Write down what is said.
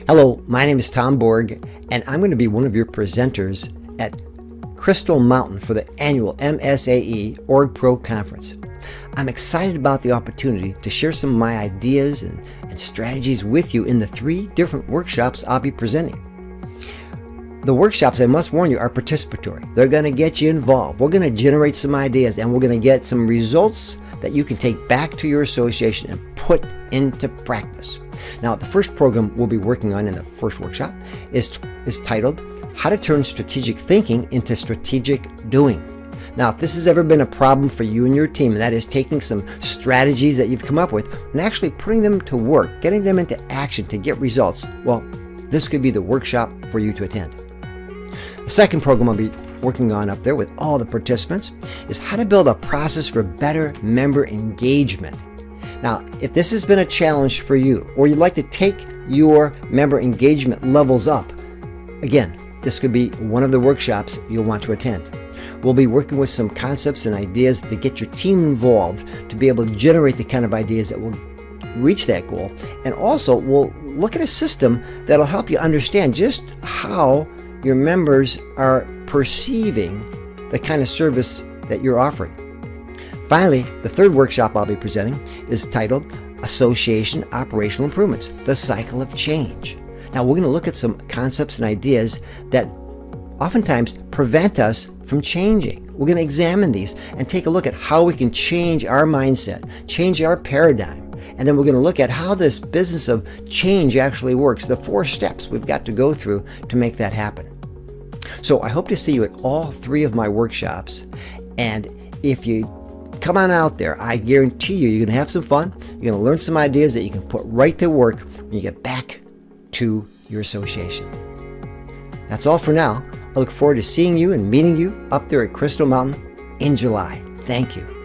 Hello, my name is Tom Borg, and I'm going to be one of your presenters at Crystal Mountain for the annual MSAE ORGPRO conference. I'm excited about the opportunity to share some of my ideas and strategies with you in the 3 different workshops I'll be presenting. The workshops, I must warn you, are participatory. They're going to get you involved. We're going to generate some ideas, and we're going to get some results that you can take back to your association and put into practice. Now, the first program we'll be working on in the first workshop is titled, How to Turn Strategic Thinking into Strategic Doing. Now, if this has ever been a problem for you and your team, and that is taking some strategies that you've come up with and actually putting them to work, getting them into action to get results, well, this could be the workshop for you to attend. The second program I'll be working on up there with all the participants is how to build a process for better member engagement. Now, if this has been a challenge for you, or you'd like to take your member engagement levels up, again, this could be one of the workshops you'll want to attend. We'll be working with some concepts and ideas to get your team involved to be able to generate the kind of ideas that will reach that goal. And also, we'll look at a system that'll help you understand just how your members are perceiving the kind of service that you're offering. Finally, the third workshop I'll be presenting is titled Association Operational Improvements, the Cycle of Change. Now, we're going to look at some concepts and ideas that oftentimes prevent us from changing. We're going to examine these and take a look at how we can change our mindset, change our paradigm, and then we're going to look at how this business of change actually works, the 4 steps we've got to go through to make that happen. So I hope to see you at all 3 of my workshops, and if you come on out there, I guarantee you, you're going to have some fun. You're going to learn some ideas that you can put right to work when you get back to your association. That's all for now. I look forward to seeing you and meeting you up there at Crystal Mountain in July. Thank you.